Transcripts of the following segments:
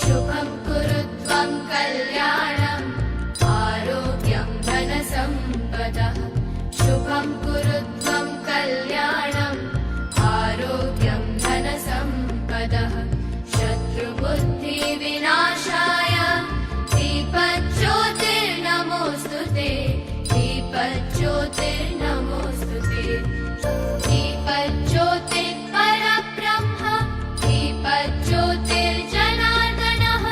शुभं कुरु त्वं कल्याणम् आरोग्यं धनसम्पदः शुभं कुरु त्वं कल्याणम् आरोग्यं धनसम्पदः शत्रुबुद्धिविनाशाय दीपज्योतिर्नमोऽस्तु ते दीपज्योतिर्नमोऽस्तु ते दीपज्योतिर्परब्रह्म दीपज्योतिर्जनार्दनः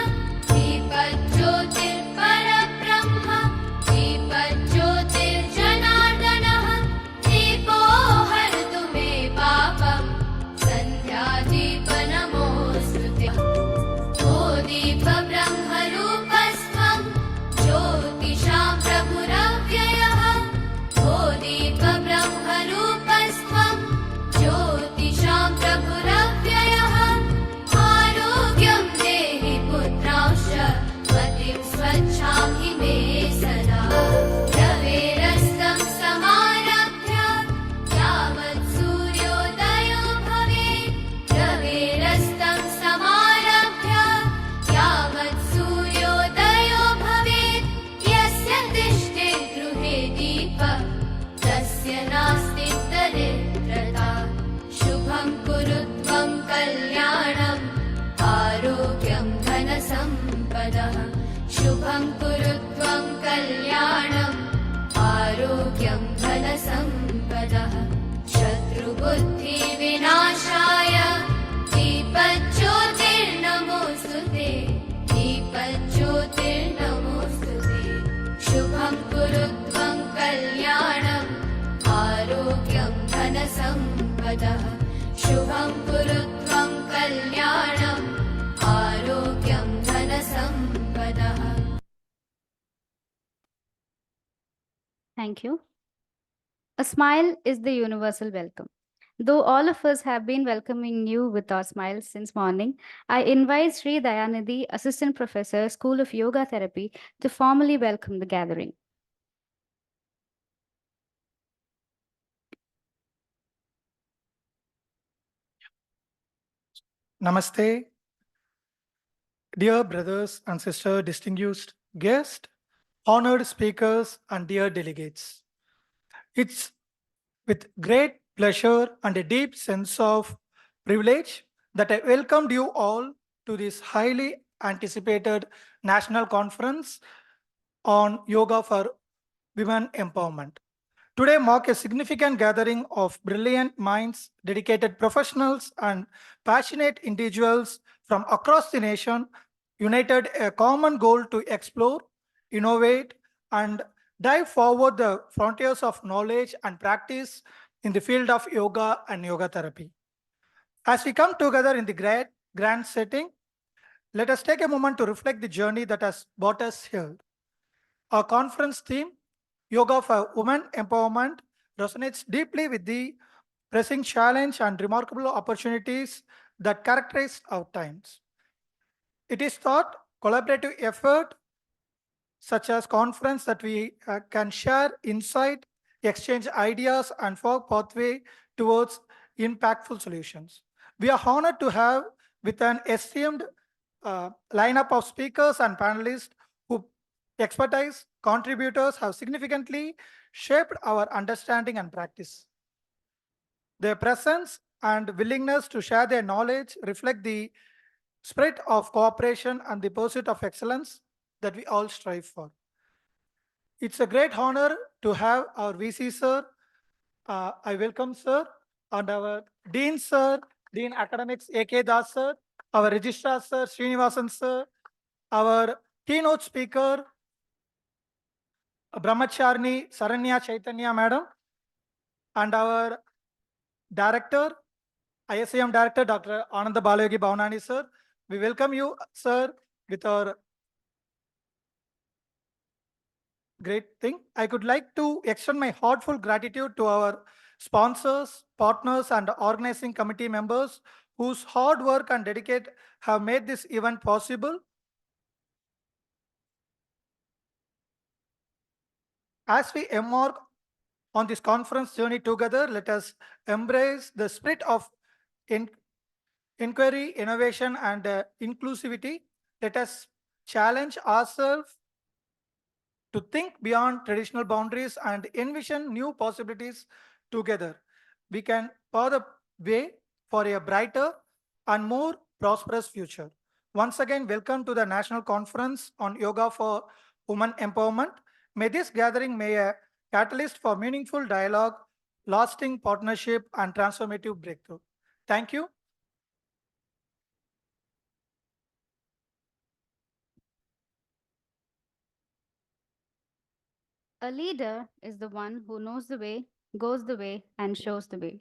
दीपज्योतिर्परब्रह्म दीपज्योतिर्जनार्दनः दीपो हरतु मे पापं सन्ध्यादीपनमोऽस्तु ते ओ दीपब्रह्मरूपस्त्वं ज्योतिषां प्रभुरव्ययः ओ दीपब्रह्मरूपस्त्वं ज्योतिषां प्रभुरव्ययः आरोग्यं देहि पुत्रांश्च मतिं स्वच्छां हि मे सदा रवेरस्तं समारभ्य यावत् सूर्योदयो भवेत् रवेरस्तं समारभ्य यावत् सूर्योदयो भवेत् यस्य तिष्ठे गृहे दीपः तस्य नास्ति दरिद्रता शुभं कुरु त्वं कल्याणम् आरोग्यं धनसम्पदः शुभं कुरु त्वं कल्याणम् आरोग्यं धनसम्पदः शत्रुबुद्धिविनाशाय दीपज्योतिर्नमोऽस्तु ते दीपज्योतिर्नमोऽस्तु ते शुभं कुरु त्वं कल्याणम् आरोग्यं धनसम्पदः शुभं कुरु त्वं कल्याणम् आरोग्यं धनसम्पदः Thank you. A smile is the universal welcome. Though all of us have been welcoming you with our smiles since morning, I invite Sri Dayanidhi, Assistant Professor, School of Yoga Therapy, to formally welcome the gathering. Namaste, dear brothers and sisters, distinguished guests, honored speakers, and dear delegates. It's with great pleasure and a deep sense of privilege that I welcomed you all to this highly anticipated national conference on yoga for women empowerment. Today marks a significant gathering of brilliant minds, dedicated professionals, and passionate individuals from across the nation, united a common goal to explore, innovate, and dive forward the frontiers of knowledge and practice in the field of yoga and yoga therapy. As we come together in the grand setting, let us take a moment to reflect the journey that has brought us here. Our conference theme, Yoga for Women Empowerment, resonates deeply with the pressing challenge and remarkable opportunities that characterize our times. It is thought collaborative effort such as conference that we can share insight, exchange ideas, and forge pathway towards impactful solutions. We are honored to have with an esteemed lineup of speakers and panelists who expertise contributors have significantly shaped our understanding and practice. Their presence and willingness to share their knowledge reflect the spirit of cooperation and the pursuit of excellence that we all strive for. It's a great honor to have our VC sir. I welcome sir, and our Dean sir, Dean Academics A.K. Das sir, our Registrar sir, Srinivasan sir, our keynote speaker, Brahmacharni Saranya Chaitanya madam, and our director, ISAM director, Dr. Ananda Balayogi Bhavanani sir. We welcome you, sir, with our great thing. I could like to extend my heartfelt gratitude to our sponsors, partners, and organizing committee members whose hard work and dedication have made this event possible. As we embark on this conference journey together, let us embrace the spirit of inquiry, innovation, and inclusivity Let us challenge ourselves to think beyond traditional boundaries and envision new possibilities together. We can pave the way for a brighter and more prosperous future. Once again, welcome to the National Conference on Yoga for Women Empowerment. May this gathering be a catalyst for meaningful dialogue, lasting partnership, and transformative breakthrough. Thank you. A leader is the one who knows the way, goes the way, and shows the way.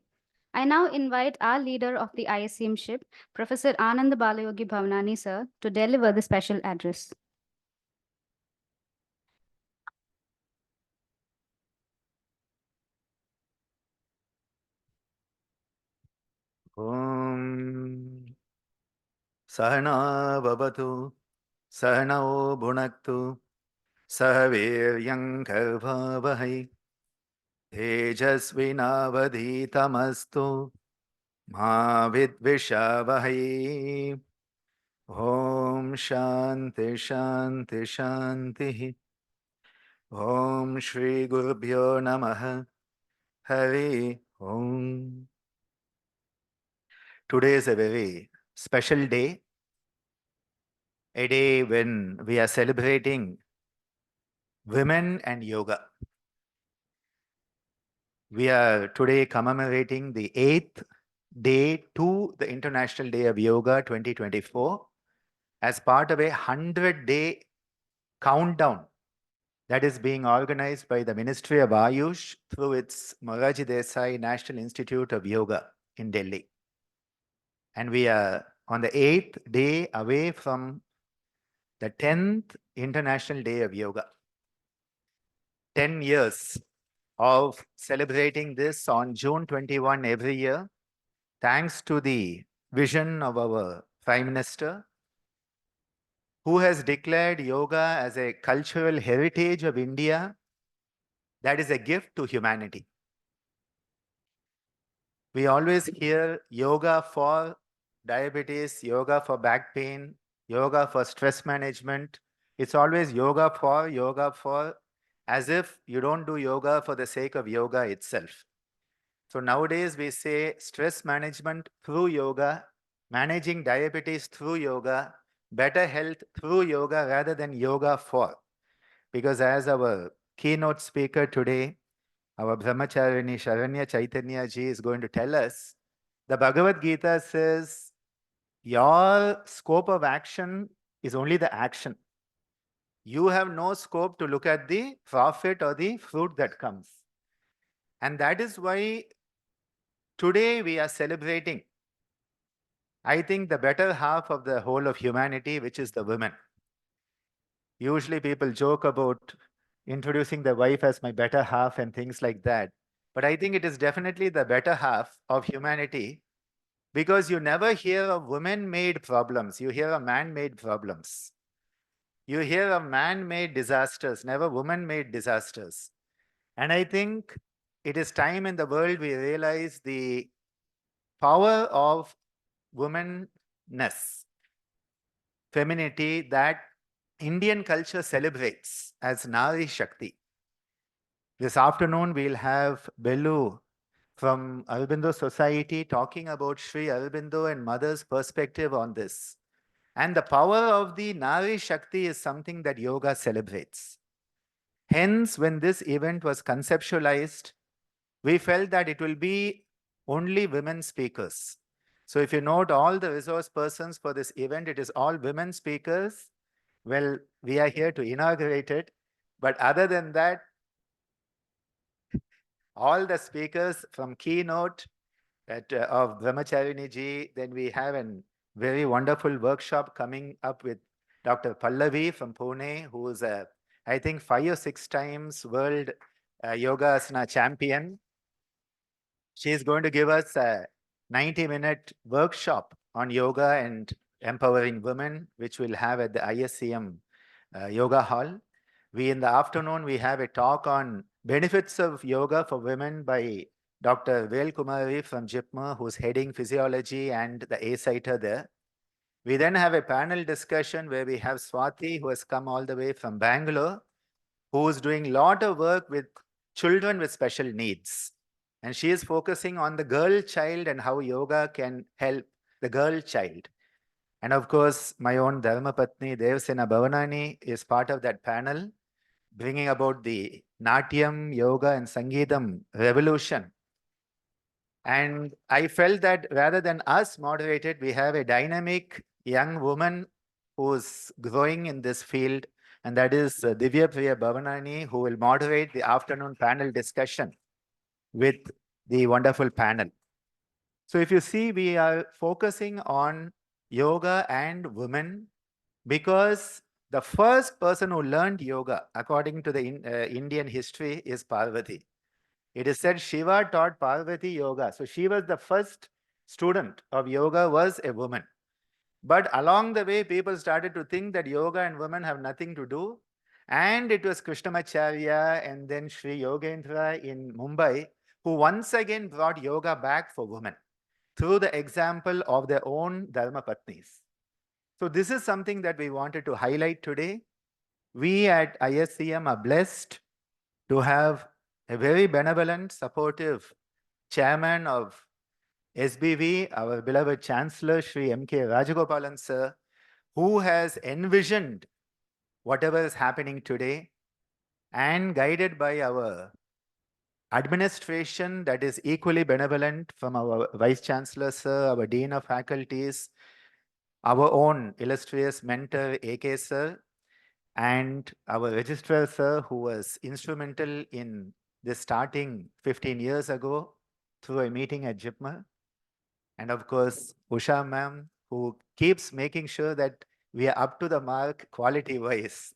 I now invite our leader of the ISCM ship, Professor Anand Balayogi Bhavanani, sir, to deliver the special address. ॐ सहना भवतु सहनौ भुनक्तु सह वीर्यङ्कर्भावहै तेजस्विनावधीतमस्तु मा विद्विषावहै ॐ शान्ति शान्ति शान्तिः ॐ श्रीगुरुभ्यो नमः हरि ॐ. Today is a very special day, a day when we are celebrating women and yoga. We are today commemorating the 8th day to the International Day of Yoga 2024 as part of a 100-day countdown that is being organized by the Ministry of Ayush through its Moraji Desai National Institute of Yoga in Delhi. And we are on the 8th day away from the 10th International Day of Yoga. 10 years of celebrating this on June 21 every year, thanks to the vision of our Prime Minister, who has declared yoga as a cultural heritage of India that is a gift to humanity. We always hear yoga for diabetes, yoga for back pain, yoga for stress management. It's always yoga for, as if you don't do yoga for the sake of yoga itself. So nowadays we say stress management through yoga, managing diabetes through yoga, better health through yoga rather than yoga for. Because as our keynote speaker today, our Brahmacharini Sharanya Chaitanya ji is going to tell us, the Bhagavad Gita says, your scope of action is only the action. You have no scope to look at the profit or the fruit that comes. And that is why today we are celebrating, I think, the better half of the whole of humanity, which is the women. Usually people joke about introducing the wife as my better half and things like that. But I think it is definitely the better half of humanity, because you never hear of women-made problems. You hear of man-made problems. You hear of man-made disasters, never woman-made disasters. And I think it is time in the world we realize the power of womanness, femininity that Indian culture celebrates as Nari Shakti. This afternoon, we'll have Bellu from Aurobindo Society talking about Sri Aurobindo and Mother's perspective on this. And the power of the Nari Shakti is something that yoga celebrates. Hence, when this event was conceptualized, we felt that it will be only women speakers. So if you note all the resource persons for this event, it is all women speakers. Well, we are here to inaugurate it. But other than that, all the speakers from keynote of Brahmacharini ji, then we have a very wonderful workshop coming up with Dr. Pallavi from Pune, who is I think 5 or 6 times world yoga asana champion. She is going to give us a 90-minute workshop on yoga and empowering women, which we'll have at the ISCM Yoga Hall. In the afternoon, we have a talk on benefits of yoga for women by Dr. Vel Kumari from JIPMER, who's heading physiology and the A-Citer there. We then have a panel discussion where we have Swati, who has come all the way from Bangalore, who is doing a lot of work with children with special needs. And she is focusing on the girl child and how yoga can help the girl child. And of course, my own Dharmapatni, Devsena Bhavanani, is part of that panel, bringing about the Natyam, Yoga, and Sangeetam revolution. And I felt that rather than us moderate it, we have a dynamic young woman who's growing in this field, and that is Divya Priya Bhavanani, who will moderate the afternoon panel discussion with the wonderful panel. So if you see, we are focusing on yoga and women because the first person who learned yoga, according to the Indian history, is Parvati. It is said Shiva taught Parvati yoga. So she was the first student of yoga, was a woman. But along the way, people started to think that yoga and women have nothing to do. And it was Krishnamacharya and then Sri Yogendra in Mumbai who once again brought yoga back for women through the example of their own Dharma Patnis. So this is something that we wanted to highlight today. We at ISCM are blessed to have a very benevolent, supportive chairman of SBV, our beloved Chancellor, Sri M.K. Rajagopalan sir, who has envisioned whatever is happening today and guided by our administration that is equally benevolent from our Vice Chancellor sir, our Dean of Faculties, our own illustrious mentor, A.K. sir, and our registrar sir, who was instrumental in this starting 15 years ago through a meeting at JIPMA. And of course, Usha ma'am, who keeps making sure that we are up to the mark quality-wise.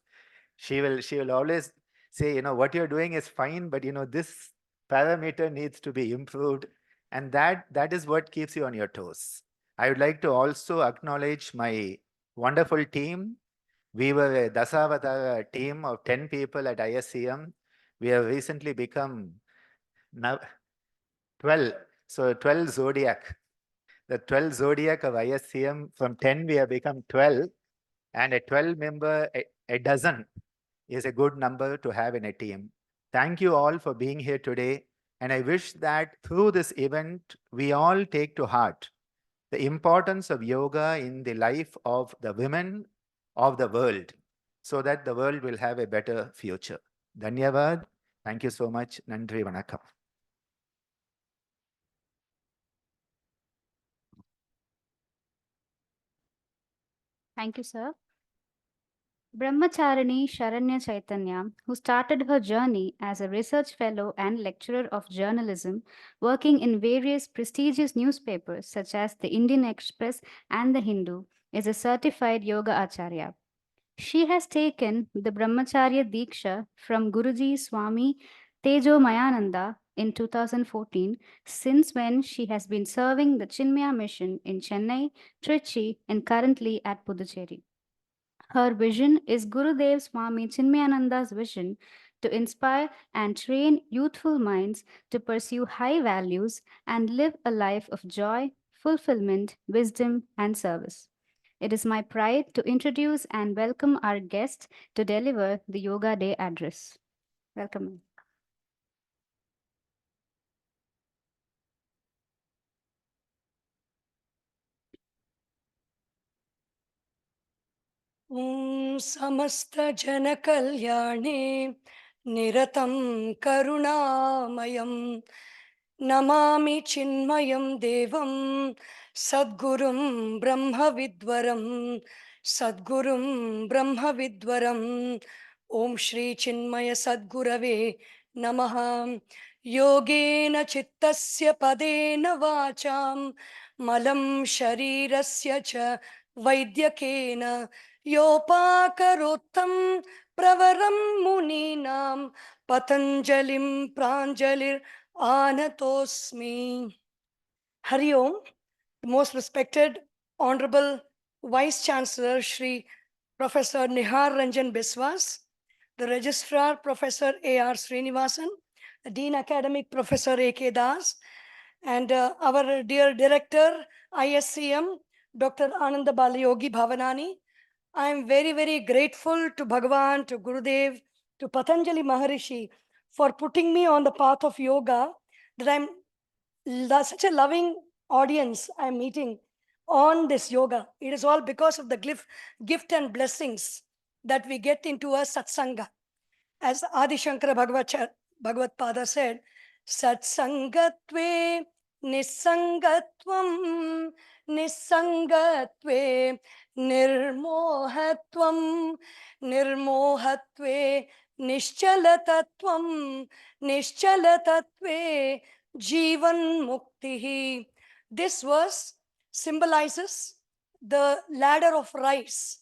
She will always say, you know, what you're doing is fine, but you know, this parameter needs to be improved. And that is what keeps you on your toes. I would like to also acknowledge my wonderful team. We were a Dasavatara team of 10 people at ISCM. We have recently become now 12. So 12 zodiac. The 12 zodiac of ISCM, from 10 we have become 12. And a 12 member, a dozen is a good number to have in a team. Thank you all for being here today. And I wish that through this event, we all take to heart the importance of yoga in the life of the women of the world, so that the world will have a better future. Dhanyavad. Thank you so much. Nandri Vanakkam. Thank you, sir. Brahmacharini Sharanya Chaitanya, who started her journey as a research fellow and lecturer of journalism, working in various prestigious newspapers such as the Indian Express and the Hindu, is a certified yoga acharya. She has taken the Brahmacharya Diksha from Guruji Swami Tejo Mayananda in 2014, since when she has been serving the Chinmaya mission in Chennai, Trichy, and currently at Puducherry. Her vision is Gurudev Swami Chinmayananda's vision to inspire and train youthful minds to pursue high values and live a life of joy, fulfillment, wisdom, and service. It is my pride to introduce and welcome our guest to deliver the Yoga Day address. Welcome. ॐ समस्तजनकल्याणे निरतं करुणामयं नमामि चिन्मयं देवं सद्गुरुं ब्रह्मविद्वरं सद्गुरुं ब्रह्मविद्वरं ॐ श्री चिन्मय सद्गुरवे नमः। योगेन चित्तस्य पदेन वाचां मलं शरीरस्य च वैद्यकेन योपाकरोत्थं प्रवरं मुनीनां पतञ्जलिं प्राञ्जलिरानतोऽस्मि। Hari Om, most respected Honorable Vice Chancellor Shri Professor Nihar Ranjan Biswas, the Registrar Professor A.R. Srinivasan, the Dean Academic Professor A.K. Das, and our dear Director ISCM, Dr. Ananda Balayogi Bhavanani. I am very, very grateful to Bhagavan, to Gurudev, to Patanjali Maharishi for putting me on the path of yoga, that I'm such a loving audience I'm meeting on this yoga. It is all because of the gift and blessings that we get into a satsanga. As Adi Shankara Bhagavad Pada said, Satsangatve Nisangatvam Nisangatve Nirmohatvam Nirmohatve Nishchalatatvam Nishchalatatve Jivan Muktihi. This verse symbolizes the ladder of rice.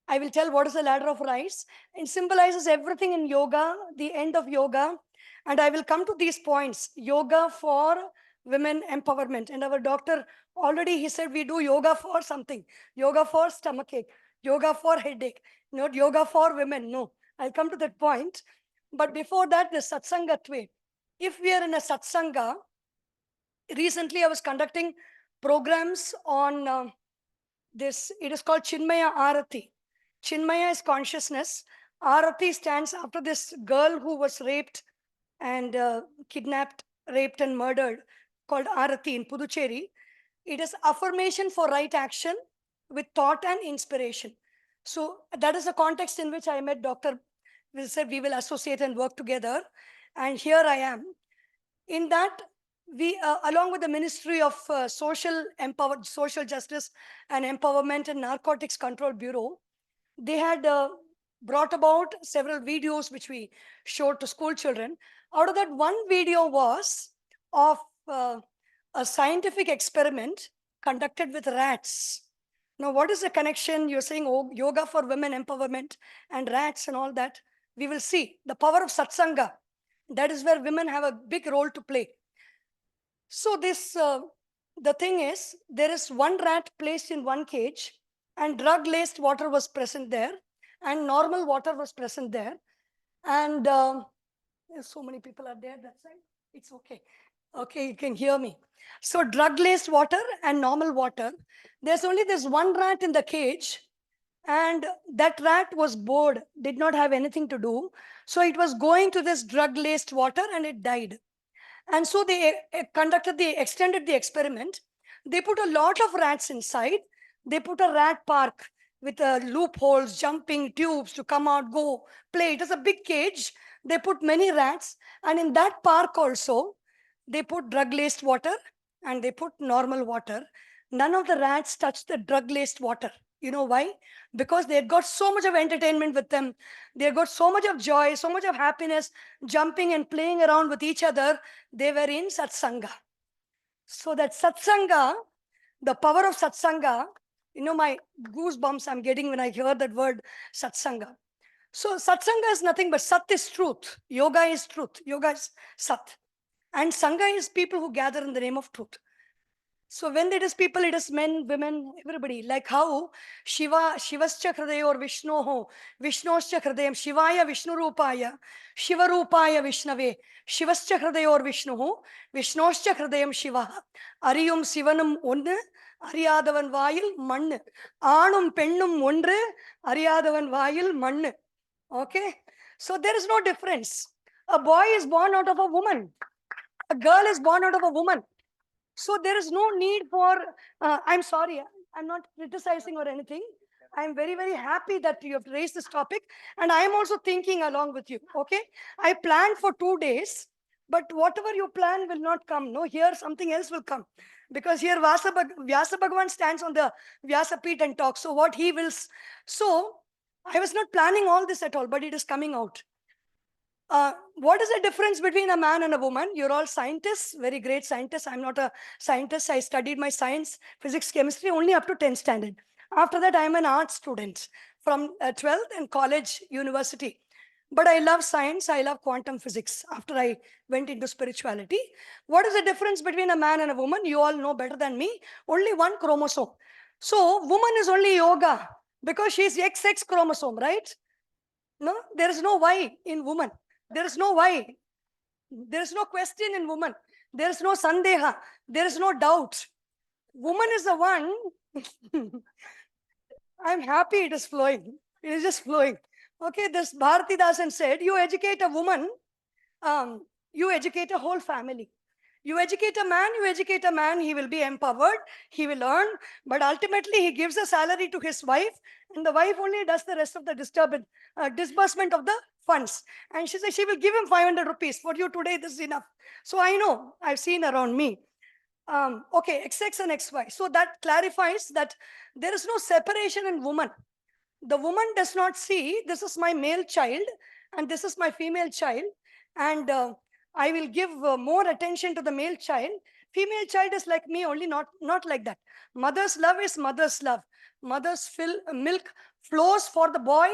I will tell what is the ladder of rice. It symbolizes everything in yoga, the end of yoga. And I will come to these points. Yoga for women empowerment. And our doctor already, he said, we do yoga for something. Yoga for stomachache. Yoga for headache. Not yoga for women. No, I'll come to that point. But before that, the satsangatve. If we are in a satsanga, recently I was conducting programs on this. It is called Chinmaya Arati. Chinmaya is consciousness. Arati stands after this girl who was raped and kidnapped, raped and murdered, called Arati in Puducherry. It is affirmation for right action with thought and inspiration. So that is the context in which I met Dr. We said we will associate and work together. And here I am. In that, we, along with the Ministry of Social Justice and Empowerment and Narcotics Control Bureau, they had brought about several videos which we showed to school children. Out of that, one video was of a scientific experiment conducted with rats. Now, what is the connection? You're saying, oh, yoga for women empowerment and rats and all that. We will see the power of satsanga. That is where women have a big role to play. So this, the thing is, there is one rat placed in one cage, and drug-laced water was present there, and normal water was present there. And so many people are there that side. It's okay. Okay, you can hear me. So drug-laced water and normal water. There's only this one rat in the cage, and that rat was bored, did not have anything to do. So it was going to this drug-laced water and it died. And so they extended the experiment. They put a lot of rats inside. They put a rat park with loopholes, jumping tubes to come out, go, play. It was a big cage. They put many rats. And in that park also, they put drug-laced water and they put normal water. None of the rats touched the drug-laced water. You know why? Because they had got so much of entertainment with them. They had got so much of joy, so much of happiness, jumping and playing around with each other. They were in satsanga. So that satsanga, the power of satsanga, you know, my goosebumps I'm getting when I hear that word satsanga. So satsanga is nothing but sat is truth. Yoga is truth. Yoga is sat. And sangha is people who gather in the name of truth. So when it is people, it is men, women, everybody. Like how Shivascha Hridayor Vishnoho, Vishnoscha Hridayam, Shivaya Vishnu Rupaya, Shiva Rupaya Vishnave, Shivascha Hridayor Vishnoho, Vishnoscha Hridayam Shiva, Ariyum Sivanum One, Ariyadavan Vayil Mann, Anum Pennum Ondre, Ariyadavan Vayil Mann. Okay? So there is no difference. A boy is born out of a woman. A girl is born out of a woman. So there is no need for, I'm sorry, I'm not criticizing or anything. I'm very, very happy that you have raised this topic. And I am also thinking along with you, okay? I planned for 2 days, but whatever you plan will not come. No, here something else will come. Because here Vyasa Bhagavan stands on the Vyasa Peeth and talks. So what he wills. So I was not planning all this at all, but it is coming out. What is the difference between a man and a woman? You're all scientists, very great scientists. I'm not a scientist. I studied my science, physics, chemistry only up to 10th standard. After that, I'm an art student from 12th and college, university. But I love science. I love quantum physics after I went into spirituality. What is the difference between a man and a woman? You all know better than me. Only one chromosome. So woman is only yoga because she's XX chromosome, right? No, there is no Y in woman. There is no why. There is no question in woman. There is no sandeha. There is no doubt. Woman is the one I'm happy it is flowing. It is just flowing. Okay, this Bharatidasan said, you educate a woman, you educate a whole family. You educate a man, he will be empowered, he will earn, but ultimately he gives a salary to his wife, and the wife only does the rest of the disbursement of the funds. And she says she will give him 500 rupees. For you today, this is enough. So I know, I've seen around me. Okay, XX and XY. So that clarifies that there is no separation in woman. The woman does not see, this is my male child and this is my female child, and I will give more attention to the male child. Female child is like me only, not like that. Mother's love is mother's love. Mother's milk flows for the boy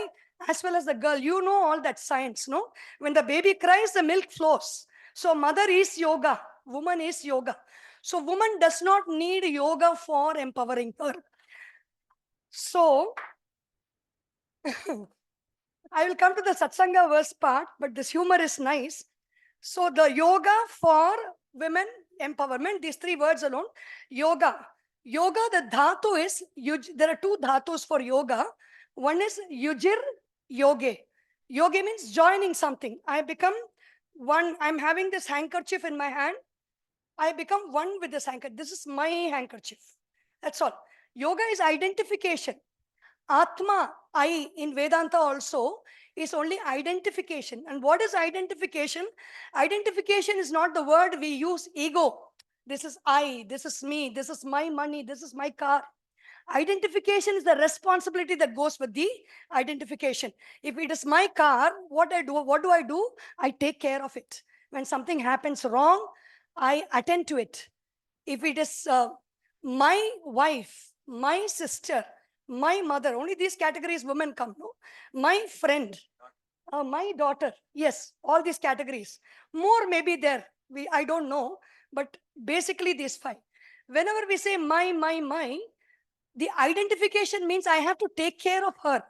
as well as the girl. You know all that science, no? When the baby cries, the milk flows. So mother is yoga, woman is yoga. So woman does not need yoga for empowering her. So I will come to the Satsanga verse part, but this humor is nice. So the yoga for women empowerment, these three words alone, yoga. Yoga, the dhatu is, there are two dhatus for yoga. One is yujir, yoge. Yoge means joining something. I become one, I'm having this handkerchief in my hand. I become one with this handkerchief. This is my handkerchief. That's all. Yoga is identification. Atma, I, in Vedanta also, is only identification. And what is identification? Identification is not the word we use, ego. This is I, this is me, this is my money, this is my car. Identification is the responsibility that goes with the identification. If it is my car, what do I do? I take care of it. When something happens wrong, I attend to it. If it is my wife, my sister, my mother, only these categories women come, no? My friend, my daughter, yes, all these categories. More may be there, I don't know, but basically these five. Whenever we say my, the identification means I have to take care of her.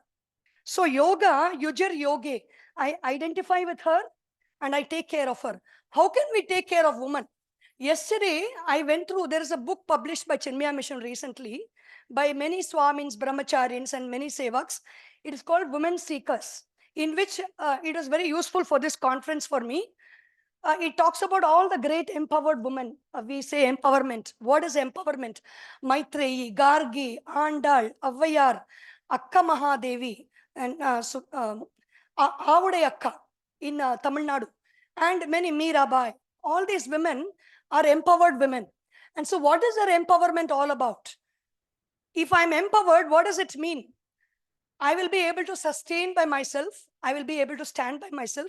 So yoga, yujir yoge, I identify with her and I take care of her. How can we take care of woman? Yesterday, I went through, there is a book published by Chinmaya Mission recently by many Swamins, Brahmacharyans and many Sevaks. It is called Women Seekers, in which it was very useful for this conference for me. It talks about all the great empowered women. We say empowerment. What is empowerment? Maitreyi, Gargi, Andal, Avayar, Akka Mahadevi, and Avudai Akka in Tamil Nadu, and many Mirabai. All these women are empowered women. And so what is their empowerment all about? If I'm empowered, what does it mean? I will be able to sustain by myself. I will be able to stand by myself.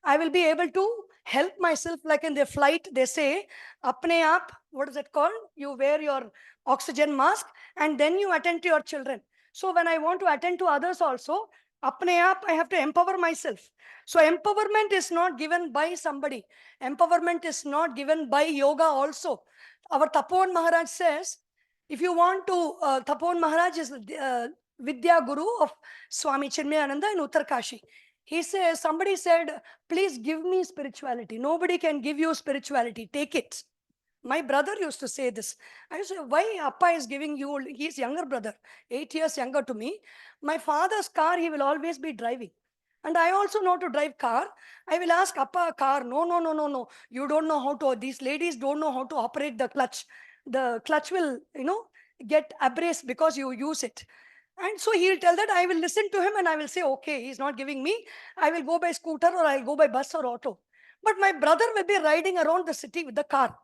I will be able to help myself. Like in their flight, they say, apne aap, what is it called? You wear your oxygen mask and then you attend to your children. So when I want to attend to others also, apne aap, I have to empower myself. So empowerment is not given by somebody. Empowerment is not given by yoga also. Our Tapon Maharaj says, if you want to, Tapon Maharaj is Vidya Guru of Swami Chinmayananda in Uttarkashi. He says, somebody said, please give me spirituality. Nobody can give you spirituality. Take it. My brother used to say this. I used to say, why Appa is giving you, he's younger brother, 8 years younger to me. My father's car, he will always be driving. And I also know to drive car. I will ask Appa, car, no. You don't know how to, these ladies don't know how to operate the clutch. The clutch will, get abrased because you use it. And so he'll tell that I will listen to him and I will say, okay, he's not giving me. I will go by scooter or I'll go by bus or auto. But my brother will be riding around the city with the car.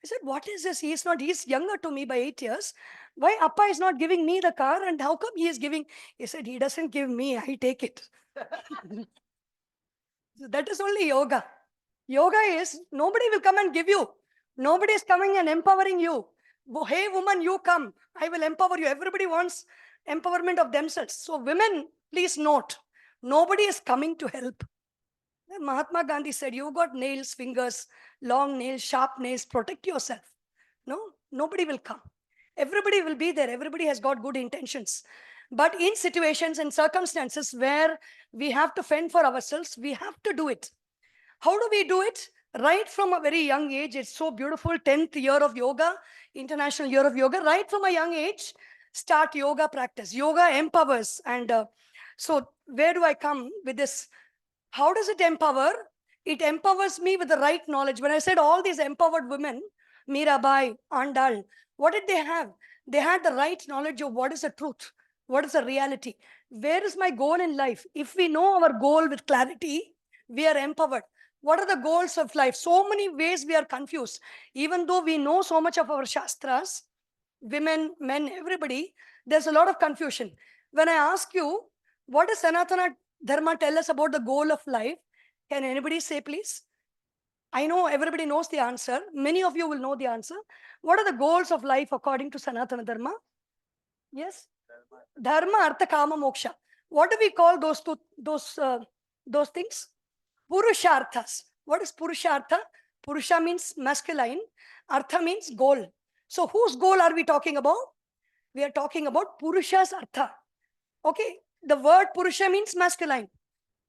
I said, what is this? He's younger to me by 8 years. Why Appa is not giving me the car and how come he is giving? He said, he doesn't give me, I take it. So that is only yoga. Yoga is nobody will come and give you. Nobody is coming and empowering you. Hey woman, you come. I will empower you. Everybody wants empowerment of themselves. So women, please note, nobody is coming to help. Mahatma Gandhi said, you got nails, fingers, long nails, sharp nails, protect yourself. No, nobody will come. Everybody will be there. Everybody has got good intentions. But in situations and circumstances where we have to fend for ourselves, we have to do it. How do we do it? Right from a very young age, it's so beautiful, 10th year of yoga, International Year of Yoga, right from a young age, start yoga practice. Yoga empowers. And so where do I come with this? How does it empower? It empowers me with the right knowledge. When I said all these empowered women, Mirabai, Andal, what did they have? They had the right knowledge of what is the truth, what is the reality, where is my goal in life. If we know our goal with clarity, we are empowered. What are the goals of life? So many ways we are confused. Even though we know so much of our shastras, women, men, everybody, there's a lot of confusion. When I ask you, what does Sanatana Dharma tell us about the goal of life? Can anybody say, please? I know everybody knows the answer. Many of you will know the answer. What are the goals of life according to Sanatana Dharma? Yes? Dharma, Artha, Kama, Moksha. What do we call those things? Purusharthas. What is Purushartha? Purusha means masculine. Artha means goal. So whose goal are we talking about? We are talking about Purusha's Artha. Okay? The word Purusha means masculine.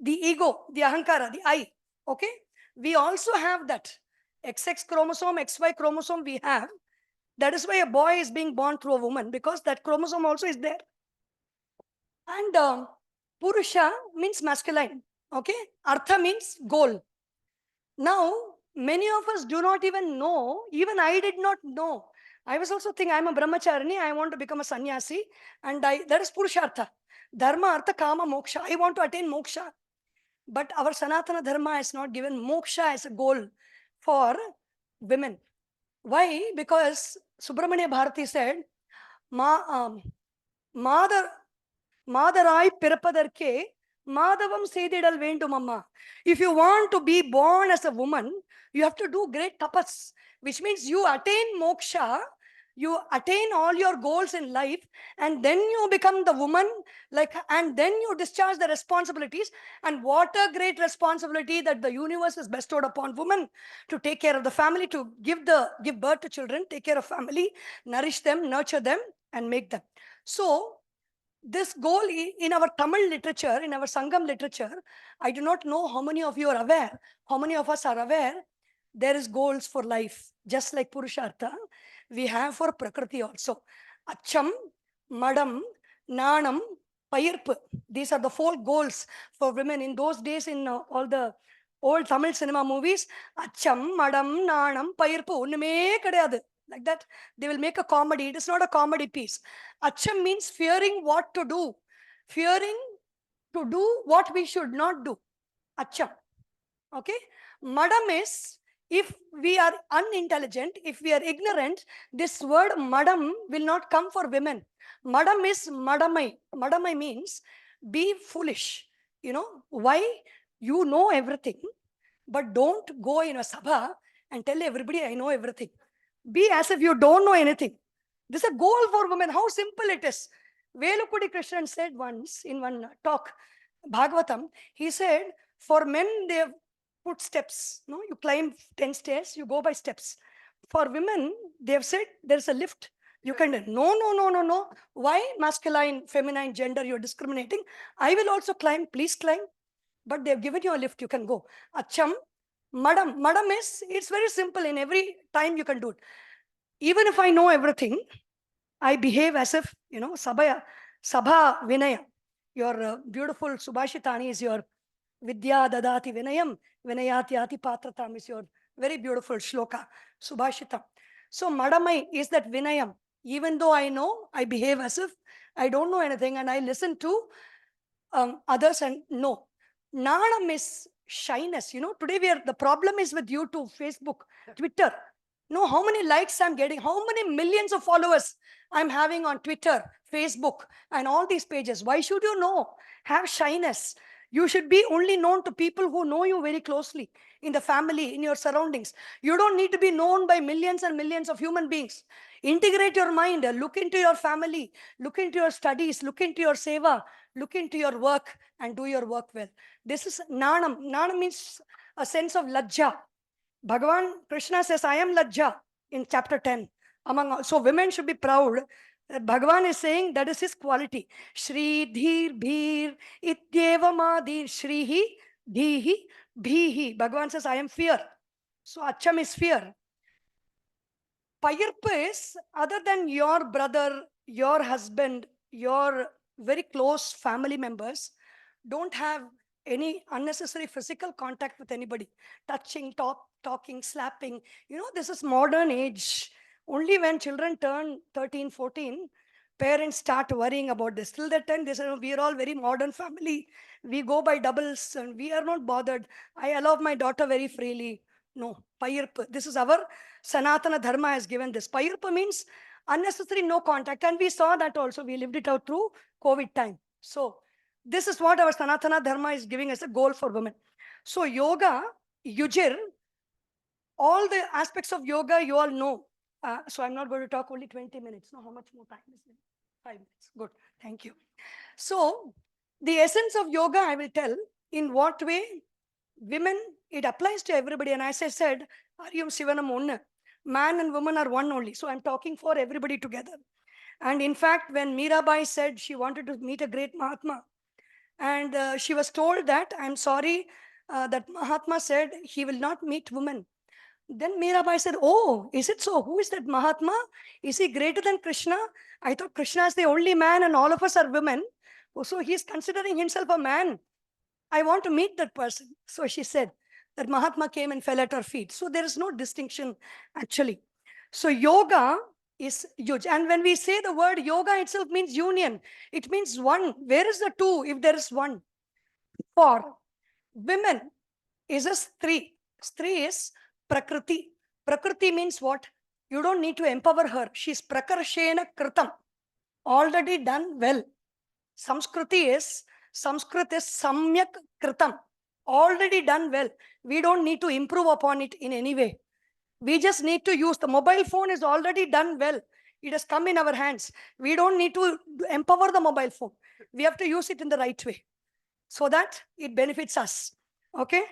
The ego, the ahankara, the I. Okay? We also have that. XX chromosome, XY chromosome we have. That is why a boy is being born through a woman, because that chromosome also is there. And Purusha means masculine. Okay? Artha means goal. Now, many of us do not even know. Even I did not know. I was also thinking, I'm a brahmacharini, I want to become a sannyasi. And that is Purushartha. Dharma, Artha, Kama, Moksha. I want to attain moksha. But our Sanatana Dharma has not given moksha as a goal for women. Why? Because Subramania Bharati said, Madarai Pirapadarke, Madhavam Sedidal Vendumamma. If you want to be born as a woman, you have to do great tapas, which means you attain moksha, you attain all your goals in life, and then you become the woman, and then you discharge the responsibilities. And what a great responsibility that the universe has bestowed upon women, to take care of the family, to give birth to children, take care of family, nourish them, nurture them, and make them. So this goal in our Tamil literature, in our Sangam literature, I do not know how many of you are aware, how many of us are aware, there is goals for life. Just like Purushartha, we have for Prakriti also. Acham, Madam, Nanam, Payirpu. These are the 4 goals for women. In those days, in all the old Tamil cinema movies, Acham, Madam, Nanam, Payirpu, unnume kadayadu. Like that, they will make a comedy. It is not a comedy piece. Acham means fearing what to do. Fearing to do what we should not do. Acham. Okay? Madam is, if we are unintelligent, if we are ignorant, this word madam will not come for women. Madam is madamai. Madamai means be foolish. You know, why? You know everything, but don't go in a sabha and tell everybody I know everything. Be as if you don't know anything. This is a goal for women. How simple it is. Velukudi Krishnan said once in one talk, Bhagavatam, he said, for men, they have put steps. No, you climb 10 stairs, you go by steps. For women, they have said there's a lift. You can, no. Why masculine, feminine, gender, you're discriminating? I will also climb, please climb. But they've given you a lift, you can go. Acham, madam. Madam is, it's very simple. In every time you can do it. Even if I know everything, I behave as if, Sabha Vinaya. Your beautiful Subhashitani is your Vidya Dadati Vinayam, Vinayatyati Patratam is your very beautiful shloka, Subhashita. So Madamai is that Vinayam. Even though I know, I behave as if I don't know anything, and I listen to others and know. Nanam is shyness. Today the problem is with YouTube, Facebook, Twitter. Know how many likes I'm getting, how many millions of followers I'm having on Twitter, Facebook, and all these pages. Why should you know? Have shyness. You should be only known to people who know you very closely, in the family, in your surroundings. You don't need to be known by millions and millions of human beings. Integrate your mind, look into your family, look into your studies, look into your seva, look into your work, and do your work well. This is Nanam. Nanam means a sense of lajja. Bhagavan Krishna says, I am lajja in chapter 10. So women should be proud. Bhagavan is saying that is his quality. Shri Dhir Bhir Ityeva Madhir Shrihi Dhihi Bhihi. Bhagavan says, I am fear. So Acham is fear. Payirpa is, other than your brother, your husband, your very close family members don't have any unnecessary physical contact with anybody, touching, talking, slapping. This is modern age. Only when children turn 13, 14, parents start worrying about this. Till that time, they say, "No, we are all very modern family. We go by doubles and we are not bothered. I allow my daughter very freely." No, Payirpa. This is our Sanatana Dharma has given this. Payirpa means unnecessary no contact. And we saw that also. We lived it out through COVID time. So this is what our Sanatana Dharma is giving as a goal for women. So yoga, yujir, all the aspects of yoga you all know. So I'm not going to talk only 20 minutes. No, how much more time is it? 5 minutes. Good. Thank you. So the essence of yoga, I will tell in what way women, it applies to everybody. And as I said, Aryam Sivanam Onna. Man and woman are one only. So I'm talking for everybody together. And in fact, when Mirabai said she wanted to meet a great Mahatma, and she was told that, "I'm sorry, that Mahatma said he will not meet women." Then Mirabai said, "Oh, is it so? Who is that Mahatma? Is he greater than Krishna? I thought Krishna is the only man and all of us are women. Oh, so he's considering himself a man. I want to meet that person." So she said that Mahatma came and fell at her feet. So there is no distinction actually. So yoga is huge. And when we say the word yoga itself means union, it means one. Where is the two if there is one? For women is a stri. Stri is prakriti. Prakriti means what? You don't need to empower her. She's prakarshena kritam. Already done well. Sanskrit is samyak kritam. Already done well. We don't need to improve upon it in any way. We just need to use the mobile phone is already done well. It has come in our hands. We don't need to empower the mobile phone. We have to use it in the right way so that it benefits us. Okay?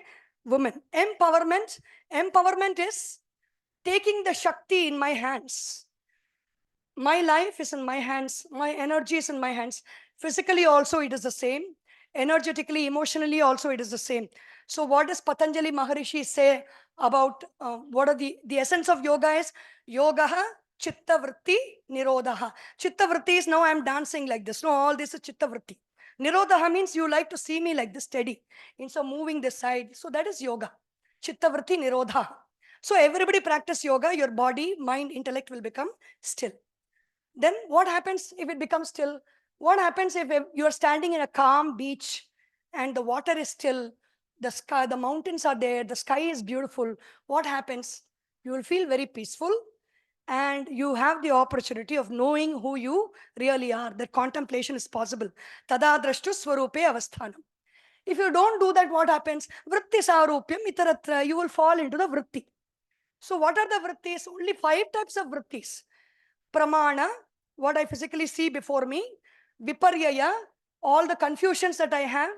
Women. Empowerment is taking the Shakti in my hands. My life is in my hands. My energy is in my hands. Physically also it is the same. Energetically, emotionally also it is the same. So what does Patanjali Maharishi say about what are the essence of yoga is? Yogaha chitta vritti nirodha. Chitta vritti is now I am dancing like this. No, all this is chitta vritti. Nirodha means you like to see me like this steady instead of moving this side. So that is yoga. Chitta vritti nirodha. So everybody practice yoga. Your body, mind, intellect will become still. Then what happens if it becomes still? What happens if you are standing in a calm beach and the water is still, the sky, the mountains are there, the sky is beautiful? What happens? You will feel very peaceful and you have the opportunity of knowing who you really are. That contemplation is possible. Tada drashtu swarupe avasthanam. If you don't do that, what happens? Vritti sarupyam itaratra. You will fall into the vritti. So what are the vrittis? Only 5 types of vrittis. Pramana, what I physically see before me. Viparyaya, all the confusions that I have.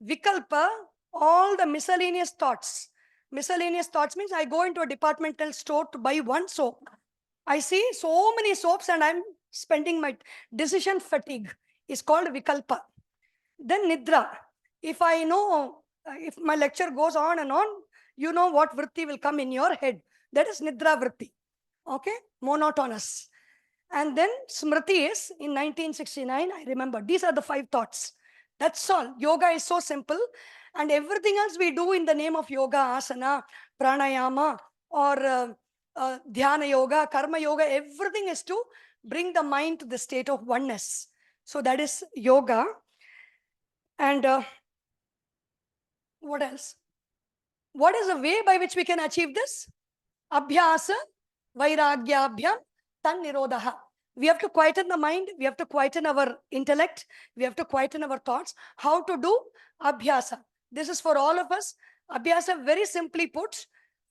Vikalpa, all the miscellaneous thoughts. Miscellaneous thoughts means I go into a departmental store to buy one soap. I see so many soaps and I'm spending my decision fatigue. It's called Vikalpa. Then Nidra. If I know, if my lecture goes on and on, you know what vritti will come in your head. That is Nidra vritti. Okay? Monotonous. And then Smriti is in 1969, I remember. These are the 5 thoughts. That's all. Yoga is so simple. And everything else we do in the name of yoga, asana, pranayama, or dhyana yoga, karma yoga, everything is to bring the mind to the state of oneness. So that is yoga. And what else? What is the way by which we can achieve this? Abhyasa, vairagyabhyam, tan nirodha. We have to quieten the mind. We have to quieten our intellect. We have to quieten our thoughts. How to do? Abhyasa. This is for all of us. Abhyasa, very simply put,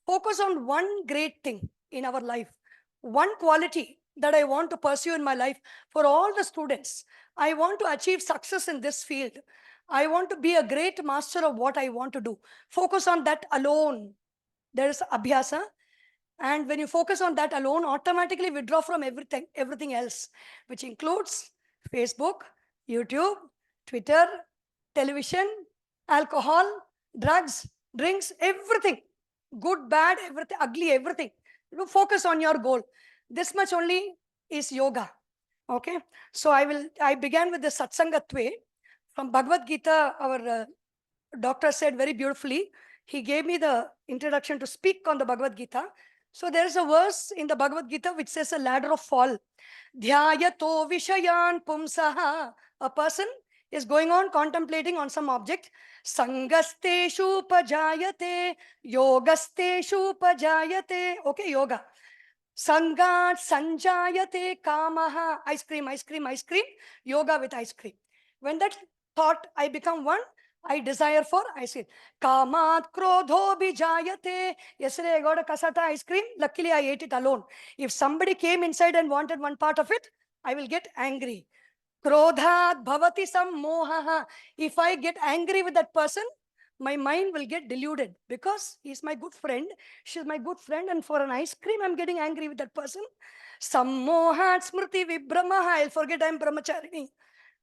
focus on one great thing in our life. One quality that I want to pursue in my life. For all the students, I want to achieve success in this field. I want to be a great master of what I want to do. Focus on that alone. There is abhyasa. And when you focus on that alone, automatically withdraw from everything else, which includes Facebook, YouTube, Twitter, television, alcohol, drugs, drinks, everything. Good, bad, everything, ugly, everything. You focus on your goal. This much only is yoga. Okay, so I began with the Satsangatve from Bhagavad Gita. Our doctor said very beautifully. He gave me the introduction to speak on the Bhagavad Gita. So there is a verse in the Bhagavad Gita which says a ladder of fall. Dhyayato vishayan pumsaha. A person is going on contemplating on some object. Sangasteshu pajayate, yogasteshu pajayate. Okay, yoga. Sangat sanjayate kamaha. Ice cream, ice cream, ice cream. Yoga with ice cream. When that thought I become one, I desire for ice cream. Kamat krodho bijayate. Yesterday I got a kasata ice cream. Luckily I ate it alone. If somebody came inside and wanted one part of it, I will get angry. Krodhat bhavati sammohaha. If I get angry with that person, my mind will get deluded because he's my good friend. She's my good friend, and for an ice cream, I'm getting angry with that person. Sammohat smriti vibramaha. I'll forget I'm brahmacharini.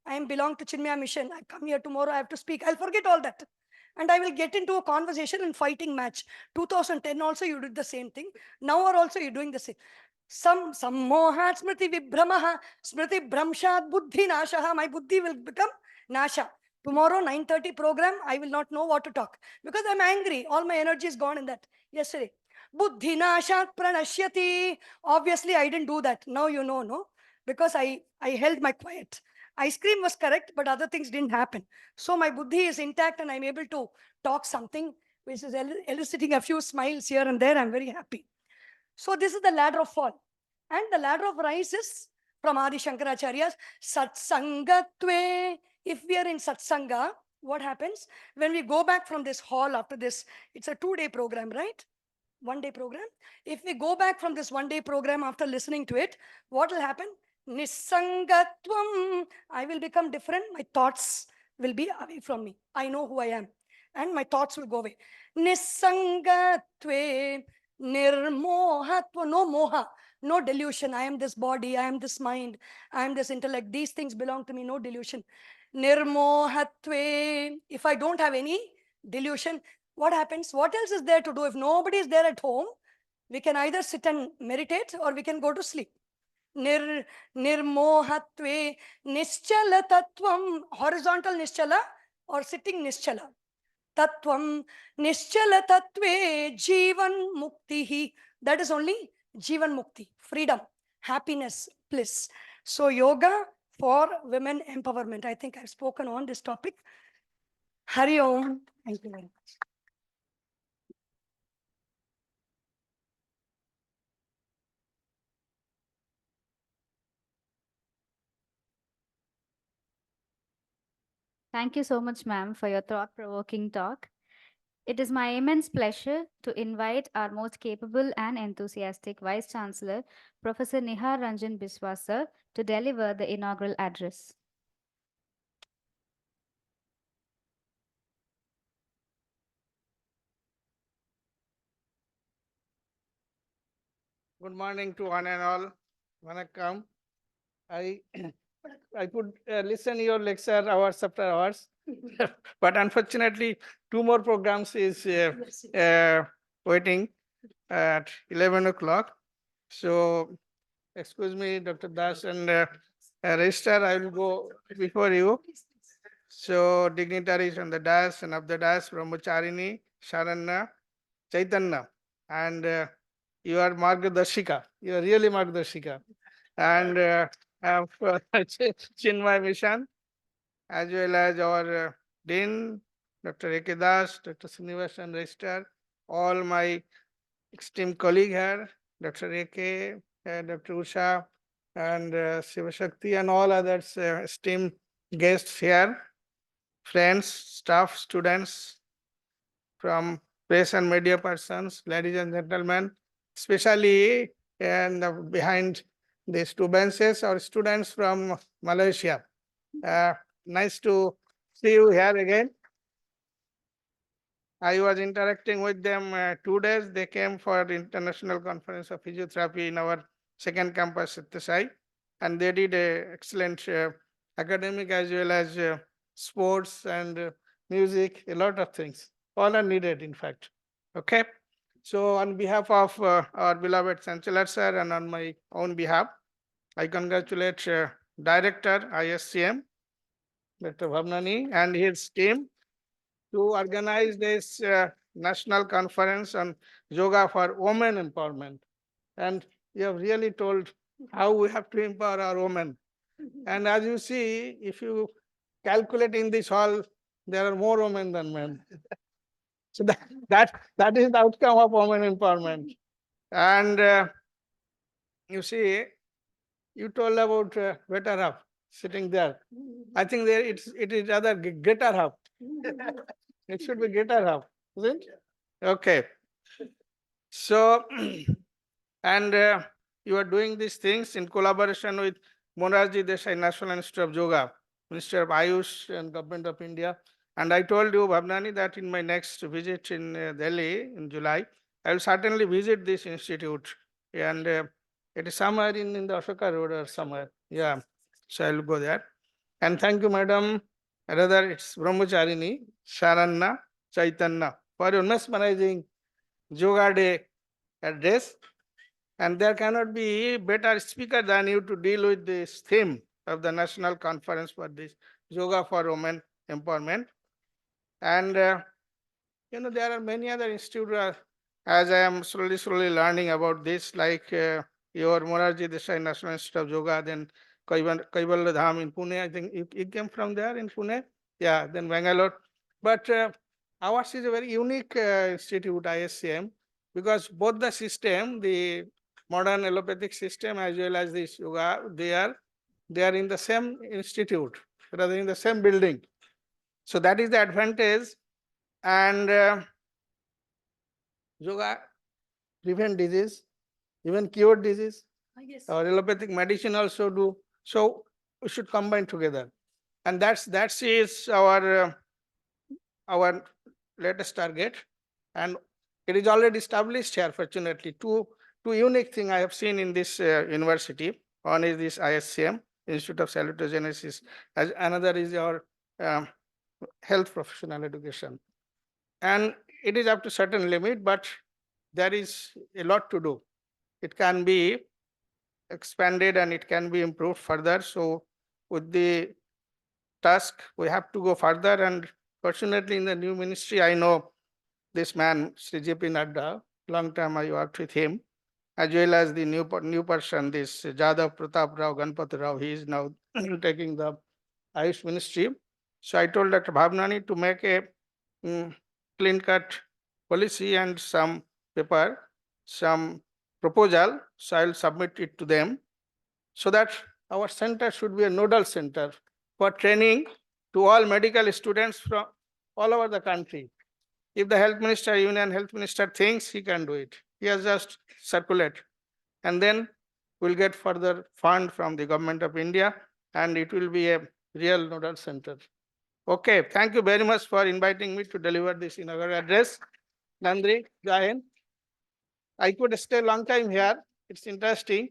I belong to Chinmaya mission. I come here tomorrow, I have to speak. I'll forget all that. And I will get into a conversation and fighting match. 2010 also you did the same thing. Now or also you're doing the same. Sammohat smriti vibramaha. Smriti bramshat buddhi nashaha. My buddhi will become nasha. Tomorrow, 9:30 program, I will not know what to talk because I'm angry. All my energy is gone in that. Yesterday. Buddhi nashat pranashyati. Obviously, I didn't do that. Now you know, no? Because I held my quiet. Ice cream was correct, but other things didn't happen. So my buddhi is intact and I'm able to talk something which is eliciting a few smiles here and there. I'm very happy. So this is the ladder of fall. And the ladder of rise is from Adi Shankaracharya's Satsangatve. If we are in Satsanga, what happens? When we go back from this hall after this, it's a 2-day program, right? 1-day program. If we go back from this 1-day program after listening to it, what will happen? Nisangatvam. I will become different. My thoughts will be away from me. I know who I am. And my thoughts will go away. Nisangatve. Nirmohatva. No moha. No delusion. I am this body. I am this mind. I am this intellect. These things belong to me. No delusion. Nirmohatve. If I don't have any delusion, what happens? What else is there to do? If nobody is there at home, we can either sit and meditate or we can go to sleep. Nirmohatve nischala tattvam. Horizontal nischala or sitting nischala. Tattvam nischala tattve jivan muktihi. That is only jivan mukti, freedom, happiness, bliss. So yoga for women empowerment. I think I've spoken on this topic. Hari Om. Thank you very much. Thank you so much, ma'am, for your thought-provoking talk. It is my immense pleasure to invite our most capable and enthusiastic Vice Chancellor, Professor Nihar Ranjan Biswas, sir, to deliver the inaugural address. Good morning to one and all. Vanakkam. I could listen your lecture hours after hours, but unfortunately, 2 more programs is waiting at 11 o'clock. So, excuse me, Dr. Das and Registrar, I will go before you. So, dignitaries on the dais and of the dais, Brahmacharini, Sharanya, Chaitanya, and you are Margadarshika. You are really Margadarshika. And Chinmay Mission, as well as our Dean, Dr. A.K. Das, Dr. Srinivasan Registrar, all my esteemed colleague here, Dr. A.K., Dr. Usha, and Shivashakti, and all others esteemed guests here, friends, staff, students, from press and media persons, ladies and gentlemen, especially and behind these 2 benches are students from Malaysia. Nice to see you here again. I was interacting with them 2 days. They came for the International Conference of Physiotherapy in our 2nd campus at Tesai, and they did an excellent academic as well as sports and music, a lot of things. All are needed, in fact. Okay. So on behalf of our beloved Chancellor sir and on my own behalf, I congratulate Director ISCM, Dr. Bhavnani, and his team to organize this national conference on yoga for women empowerment. And you have really told how we have to empower our women. And as you see, if you calculate in this hall, there are more women than men. So that is the outcome of women empowerment. And you see, you told about better half sitting there. I think there it is rather greater half. It should be greater half, isn't it? Okay. So, and you are doing these things in collaboration with Morarji Desai National Institute of Yoga, Minister of Ayush and Government of India. And I told you, Bhavnani, that in my next visit in Delhi in July, I will certainly visit this institute. And it is somewhere in the Ashoka Road or somewhere. Yeah. So I will go there. And thank you, madam. Rather, it's Brahmacharini, Sharanna, Chaitanya, for your mesmerizing Yoga Day address. And there cannot be better speaker than you to deal with this theme of the national conference for this Yoga for Women Empowerment. And there are many other institutes as I am slowly learning about this, like your Morarji Desai National Institute of Yoga, then Kaivalya Dham in Pune. I think it came from there in Pune. Yeah, then Bangalore. But ours is a very unique institute, ISCM, because both the system, the modern allopathic system as well as this yoga, they are in the same institute, rather in the same building. So that is the advantage. And yoga prevent disease, even cure disease. Yes. Our allopathic medicine also do. So we should combine together. And that is our latest target. And it is already established here, fortunately. Two unique things I have seen in this university. One is this ISCM, Institute of Salutogenesis. As another is our health professional education. And it is up to certain limit, but there is a lot to do. It can be expanded and it can be improved further. So with the task, we have to go further. And fortunately, in the new ministry, I know this man, Sri J.P. Nadda. Long time I worked with him, as well as the new person, this Jadav Pratap Rao, Ganpati Rao. He is now taking the Ayush ministry. So I told Dr. Bhavnani to make a clean-cut policy and some paper, some proposal. So I'll submit it to them, so that our center should be a nodal center for training to all medical students from all over the country. If the health minister, union health minister thinks he can do it, he has just circulate. And then we'll get further fund from the government of India, and it will be a real nodal center. Okay, thank you very much for inviting me to deliver this inaugural address. Nandri, Jayan. I could stay a long time here. It's interesting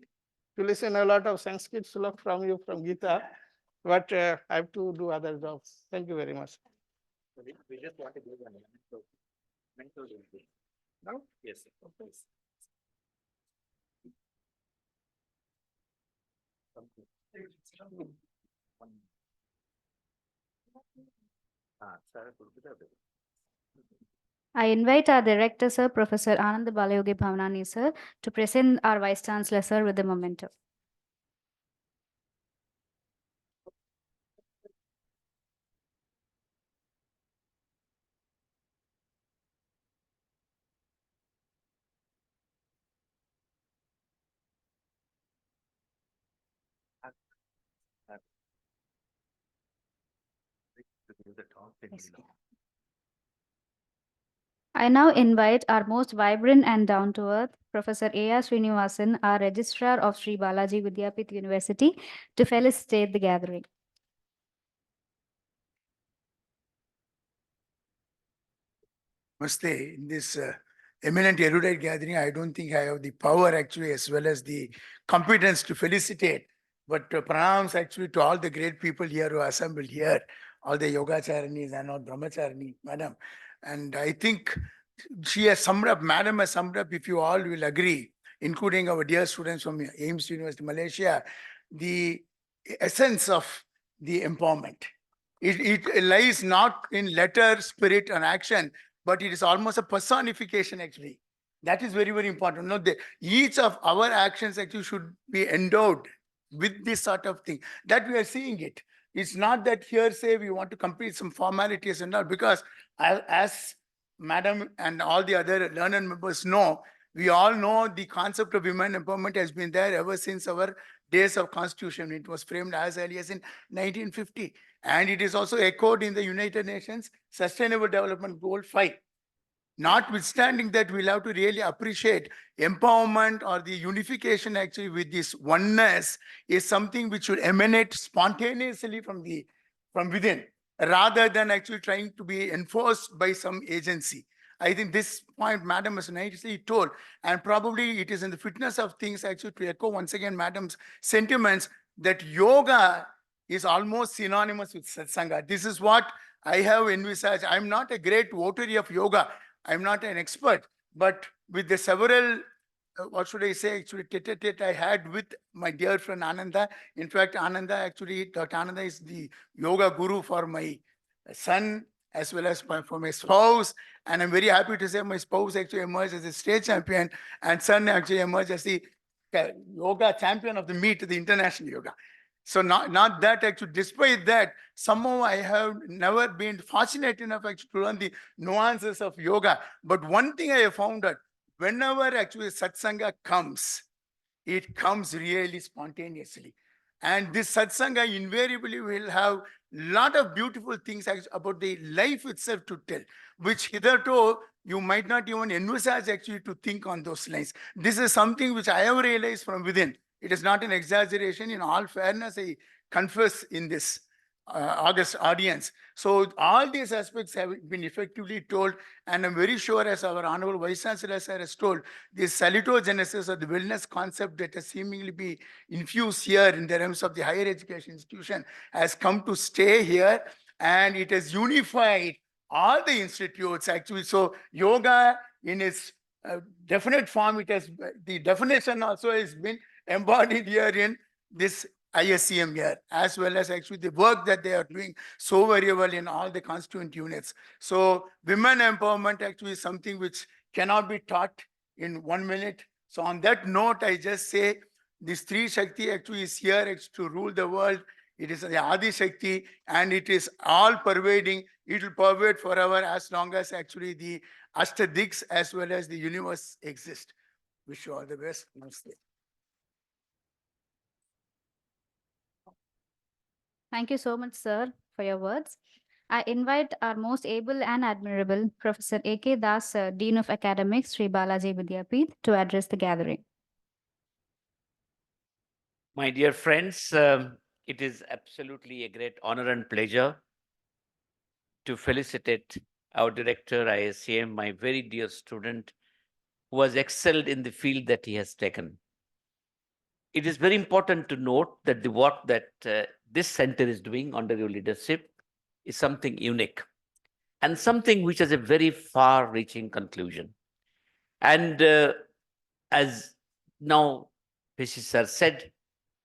to listen a lot of Sanskrit sulok from you from Gita, but I have to do other jobs. Thank you very much. We just want to give a mental No? Yes, sir. Okay. I invite our director, sir, Professor Anand Balayogi Bhavnani, sir, to present our Vice Chancellor, sir, with the memento. Yes, sir. I now invite our most vibrant and down-to-earth Professor A.R. Srinivasan, our Registrar of Sri Balaji Vidyapith University, to felicitate the gathering. Namaste. In this eminent erudite gathering, I don't think I have the power actually as well as the competence to felicitate. But pranams actually to all the great people here who are assembled here, all the Yogacharinis and all Brahmacharani, madam. And I think she has summed up, madam has summed up, if you all will agree, including our dear students from AIMS University, Malaysia, the essence of the empowerment. It lies not in letter, spirit, and action, but it is almost a personification actually. That is very, very important. No, each of our actions actually should be endowed with this sort of thing that we are seeing it. It's not that here say we want to complete some formalities and all, because as Madam and all the other learned members know, we all know the concept of women empowerment has been there ever since our days of constitution. It was framed as early as in 1950. And it is also echoed in the United Nations Sustainable Development Goal 5. Notwithstanding that, we'll have to really appreciate empowerment or the unification actually with this oneness is something which should emanate spontaneously from within, rather than actually trying to be enforced by some agency. I think this point Madam has nicely told, and probably it is in the fitness of things actually to echo once again Madam's sentiments that yoga is almost synonymous with satsanga. This is what I have envisaged. I'm not a great votary of yoga. I'm not an expert, but with the several, what should I say, actually, tete-a-tete I had with my dear friend Ananda. In fact, Ananda, actually, Dr. Ananda is the yoga guru for my son as well as for my spouse. And I'm very happy to say my spouse actually emerged as a state champion and son actually emerged as the yoga champion of the meet, the international yoga. So not that actually, despite that, somehow I have never been fortunate enough actually to learn the nuances of yoga. But one thing I have found that whenever actually satsanga comes, it comes really spontaneously. And this satsanga invariably will have lot of beautiful things about the life itself to tell, which hitherto you might not even envisage actually to think on those lines. This is something which I have realized from within. It is not an exaggeration. In all fairness, I confess in this August audience. So all these aspects have been effectively told, and I'm very sure, as our Honorable Vice Chancellor sir has told, this salutogenesis of the wellness concept that has seemingly be infused here in the realms of the higher education institution has come to stay here, and it has unified all the institutes actually. So yoga in its definite form, it has, the definition also has been embodied here in this ISCM here, as well as actually the work that they are doing so very well in all the constituent units. So women empowerment actually is something which cannot be taught in 1 minute. So on that note, I just say this Three Shakti actually is here to rule the world. It is the Adi Shakti, and it is all pervading. It will pervade forever as long as actually the Ashtadiks as well as the universe exist. Wish you all the best. Namaste. Thank you so much, sir, for your words. I invite our most able and admirable Professor A.K. Das, sir, Dean of Academics, Sri Balaji Vidyapeeth, to address the gathering. My dear friends, it is absolutely a great honor and pleasure to felicitate our director, ISCM, my very dear student, who has excelled in the field that he has taken. It is very important to note that the work that this center is doing under your leadership is something unique and something which has a very far-reaching conclusion. And as now P.C. sir said,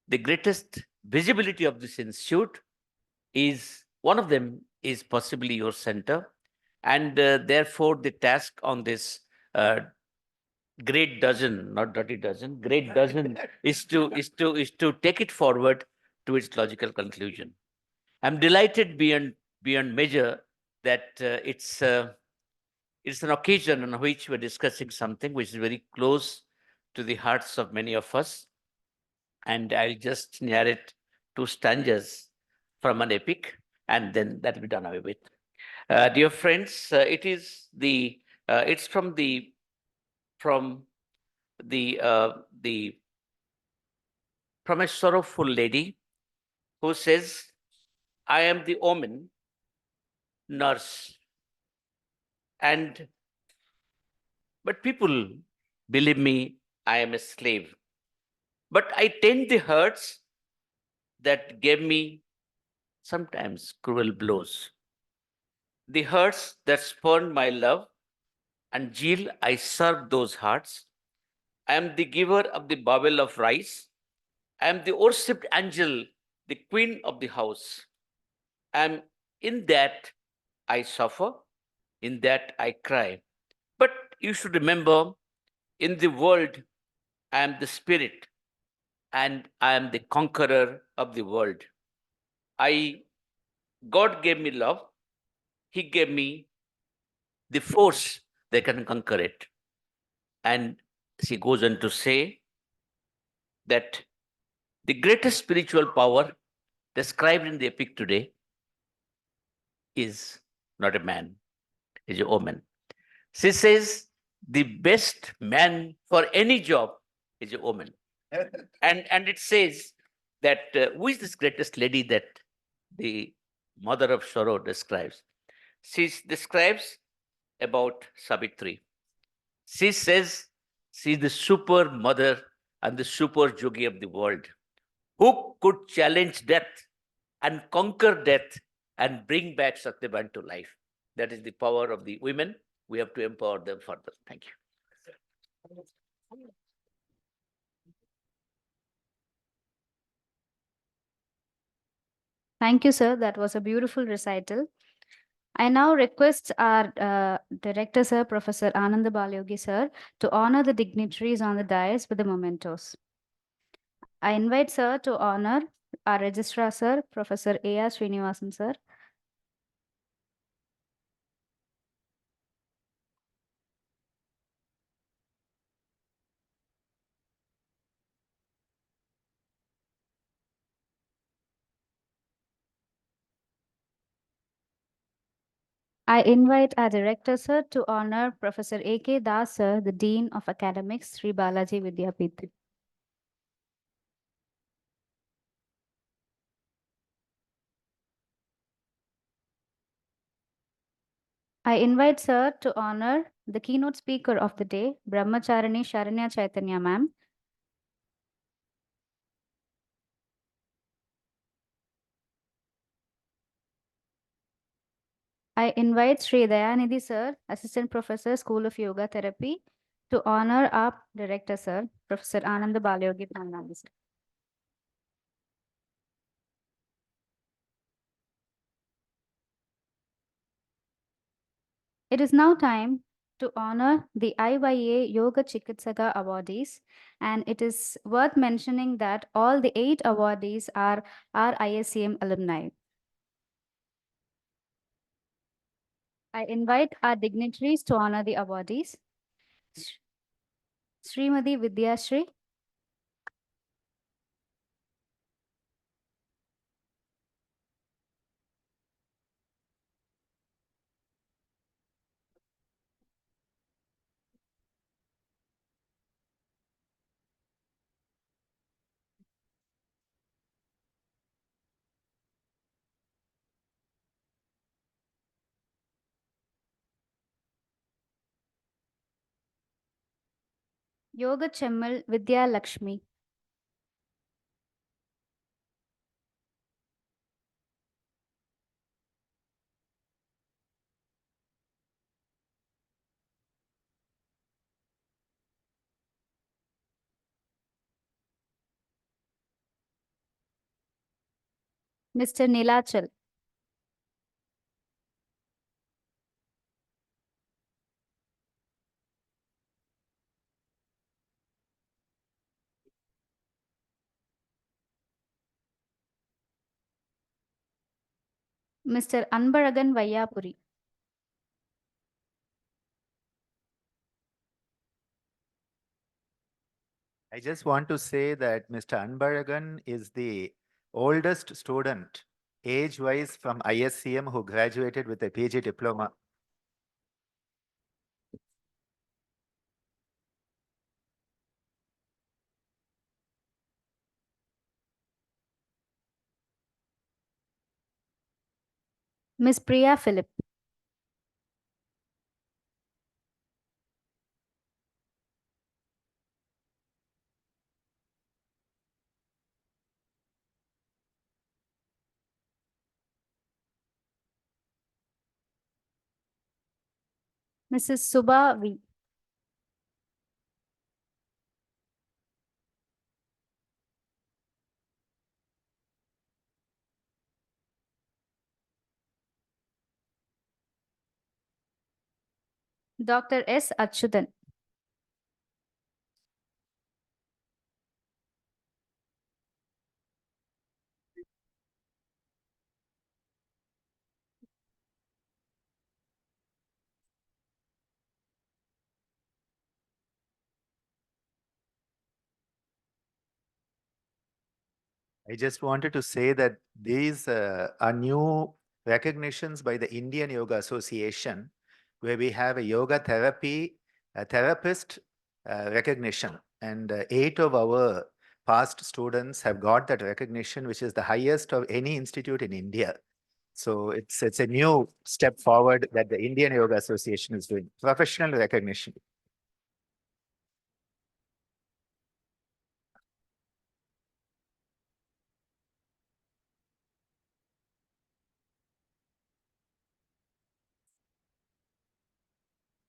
the greatest visibility of this institute is, one of them is possibly your center. And therefore, the task on this great dozen, not dirty dozen, great dozen is to take it forward to its logical conclusion. I'm delighted beyond measure that it's an occasion on which we're discussing something which is very close to the hearts of many of us. And I'll just narrate 2 stanzas from an epic, and then that will be done away with. Dear friends, it's from a sorrowful lady who says, I am the omen, nurse, but people believe me, I am a slave. But I tend the hurts that gave me sometimes cruel blows. The hurts that spurned my love, and Jill, I serve those hearts. I am the giver of the bowel of rice, I am the worshipped angel, the queen of the house. And in that I suffer, in that I cry. But you should remember, in the world, I am the spirit, and I am the conqueror of the world. God gave me love. He gave me the force that can conquer it. And she goes on to say that the greatest spiritual power described in the epic today is not a man, is a woman. She says the best man for any job is a woman. And it says that who is this greatest lady that the mother of sorrow describes? She describes about Savitri. She says she is the super mother and the super yogi of the world. Who could challenge death and conquer death and bring back Satyavan to life? That is the power of the women. We have to empower them further. Thank you. Thank you, sir. That was a beautiful recital. I now request our director, sir, Professor Ananda Balyogi, sir, to honor the dignitaries on the dais with the mementos. I invite sir to honor our registrar, sir, Professor A.R. Srinivasan, sir. I invite our director, sir, to honor Professor A.K. Das, sir, the Dean of Academics, Sri Balaji Vidyapith. I invite sir to honor the keynote speaker of the day, Brahmacharini Sharanya Chaitanya ma'am. I invite Sri Dayanidhi sir, Assistant Professor, School of Yoga Therapy, to honor our director sir, Professor Ananda Balyogi Pranami sir. It is now time to honor the IYA Yoga Chikitsaka awardees, and it is worth mentioning that all the 8 awardees are our ISCM alumni. I invite our dignitaries to honor the awardees. Srimati Vidyashri, Yoga Chemmal Vidya Lakshmi, Mr. Nilachal, Mr. Anbaragan Vayapuri, I just want to say that Mr. Anbaragan is the oldest student age-wise from ISCM who graduated with a PG diploma. Miss Priya Philip, Mrs. Subha V, Dr. S. Achyutan. I just wanted to say that these are new recognitions by the Indian Yoga Association, where we have a yoga therapy, a therapist recognition. And 8 of our past students have got that recognition, which is the highest of any institute in India. So it's a new step forward that the Indian Yoga Association is doing, professional recognition.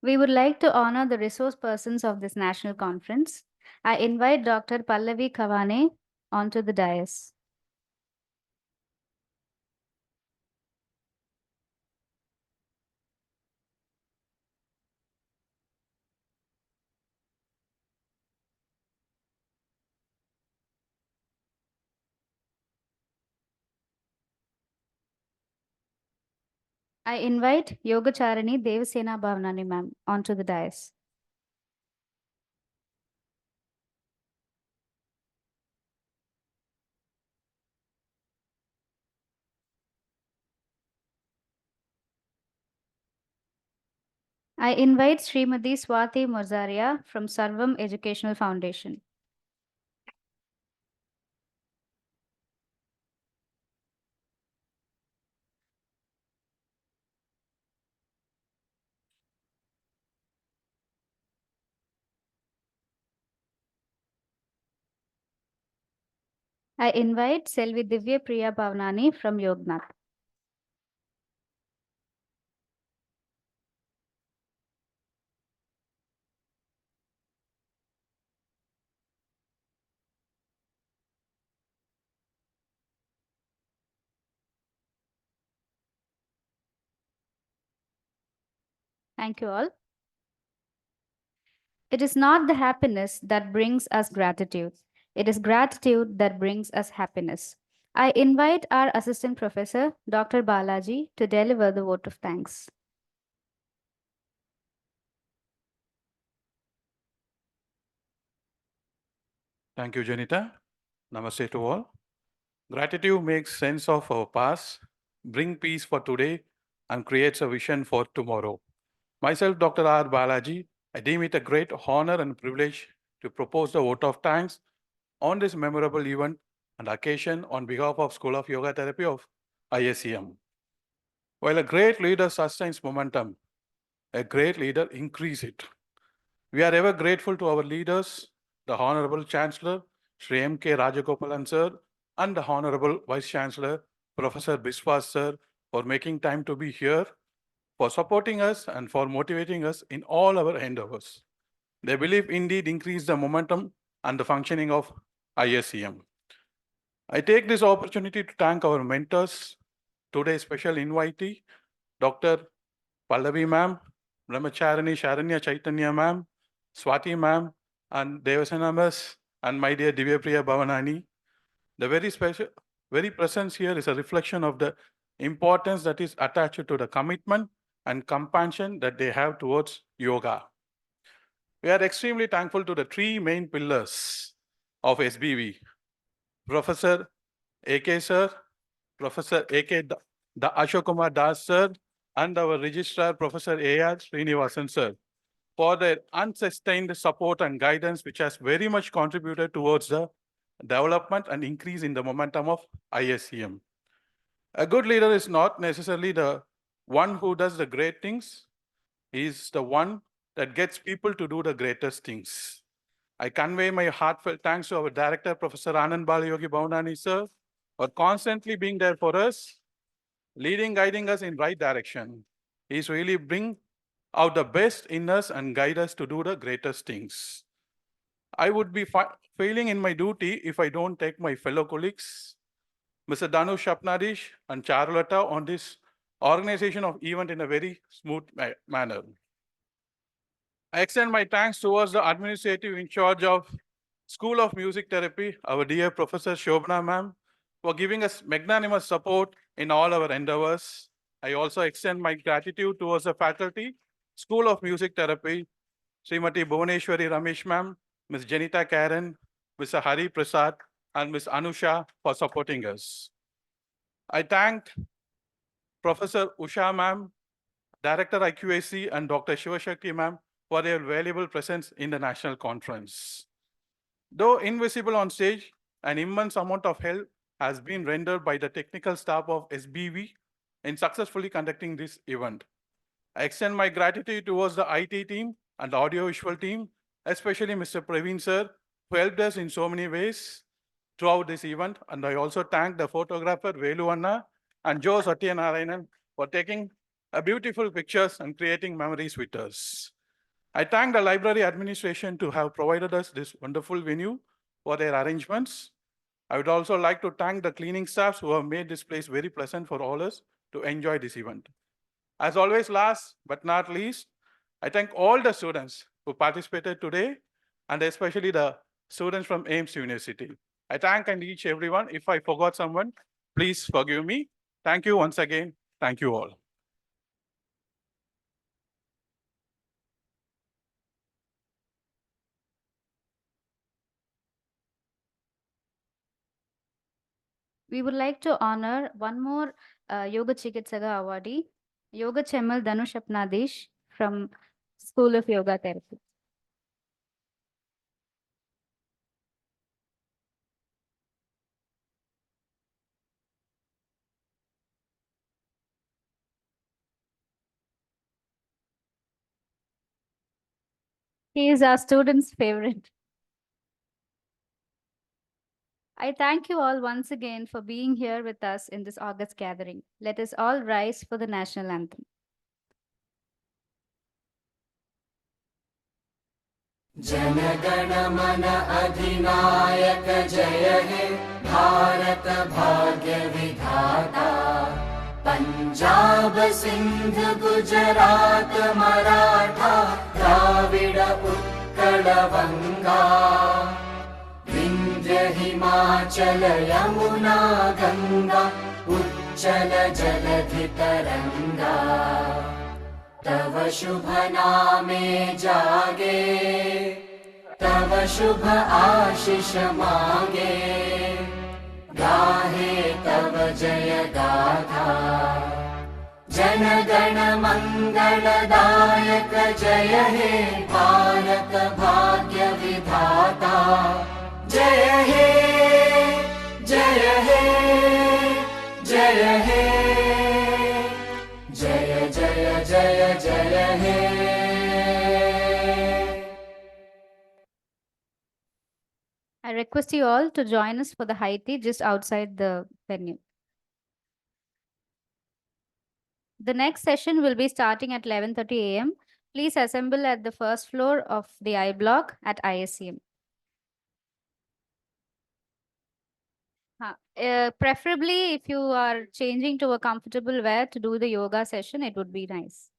We would like to honor the resource persons of this national conference. I invite Dr. Pallavi Kavane onto the dais. I invite Yogacharani Devasena Bhavanani ma'am onto the dais. I invite Srimati Swati Morzaria from Sarvam Educational Foundation. I invite Selvi Divya Priya Bhavanani from Yognath. Thank you all. It is not the happiness that brings us gratitude. It is gratitude that brings us happiness. I invite our assistant professor, Dr. Balaji, to deliver the vote of thanks. Thank you, Janita. Namaste to all. Gratitude makes sense of our past, bring peace for today, and creates a vision for tomorrow. Myself, Dr. R. Balaji, I deem it a great honor and privilege to propose the vote of thanks on this memorable event and occasion on behalf of School of Yoga Therapy of ISCM. While a great leader sustains momentum, a great leader increases it. We are ever grateful to our leaders, the Honorable Chancellor, Sri M.K. Rajagopalan sir, and the Honorable Vice Chancellor, Professor Biswas sir, for making time to be here, for supporting us and for motivating us in all our endeavors. They believe indeed increase the momentum and the functioning of ISCM. I take this opportunity to thank our mentors, today's special invitee, Dr. Pallavi ma'am, Brahmacharani Sharanya Chaitanya ma'am, Swati ma'am, and Devasena miss, and my dear Divyapriya Bhavanani. The very presence here is a reflection of the importance that is attached to the commitment and compassion that they have towards yoga. We are extremely thankful to the 3 main pillars of SBV, Professor A.K. sir, Professor A.K. Ashok Das sir, and our registrar, Professor A.R. Srinivasan sir, for their unsustained support and guidance, which has very much contributed towards the development and increase in the momentum of ISCM. A good leader is not necessarily the one who does the great things. He is the one that gets people to do the greatest things. I convey my heartfelt thanks to our director, Professor Anand Balayogi Bhavanani sir, for constantly being there for us, leading, guiding us in right direction. He's really bring out the best in us and guide us to do the greatest things. I would be failing in my duty if I don't take my fellow colleagues, Mr. Danu Shapnadish and Charlotta, on this organization of event in a very smooth manner. I extend my thanks towards the administrative in charge of School of Music Therapy, our dear Professor Shobna ma'am, for giving us magnanimous support in all our endeavors. I also extend my gratitude towards the faculty, School of Music Therapy, Srimati Bhuvaneshwari Ramesh ma'am, Ms. Janita Karen, Mr. Hari Prasad, and Ms. Anusha for supporting us. I thank Professor Usha ma'am, Director IQAC, and Dr. Shivashakti ma'am for their valuable presence in the national conference. Though invisible on stage, an immense amount of help has been rendered by the technical staff of SBV in successfully conducting this event. I extend my gratitude towards the IT team and the audiovisual team, especially Mr. Praveen sir, who helped us in so many ways throughout this event. And I also thank the photographer Velu Anna and Joe Satyanarayanan for taking beautiful pictures and creating memories with us. I thank the library administration to have provided us this wonderful venue for their arrangements. I would also like to thank the cleaning staffs who have made this place very pleasant for all us to enjoy this event. As always, last but not least, I thank all the students who participated today, and especially the students from Ames University. I thank and each everyone. If I forgot someone, please forgive me. Thank you once again. Thank you all. We would like to honor one more Yoga Chikitsaga awardee, Yoga Chemal Dhanush Apnadesh from School of Yoga Therapy. He is our student's favorite. I thank you all once again for being here with us in this August gathering. Let us all rise for the national anthem. जनगण मन अधिनायक जय हे भारत भाग्य विधाता पंजाब सिंध गुजरात मराठा द्राविड उत्कल बंगा विंध्य हिमाचल यमुना गंगा उच्चल जलधि तरंगा तव शुभ नामे जागे तव शुभ आशीष मांगे गाहे तव जय गाथा जन गण मंगलदायक जय हे भारत भाग्य विधाता जय हे जय हे जय हे जय जय जय जय हे I request you all to join us for the high tea just outside the venue. The next session will be starting at 11:30 a.m. Please assemble at the first floor of the I block at ISCM. Preferably, if you are changing to a comfortable wear to do the yoga session, it would be nice.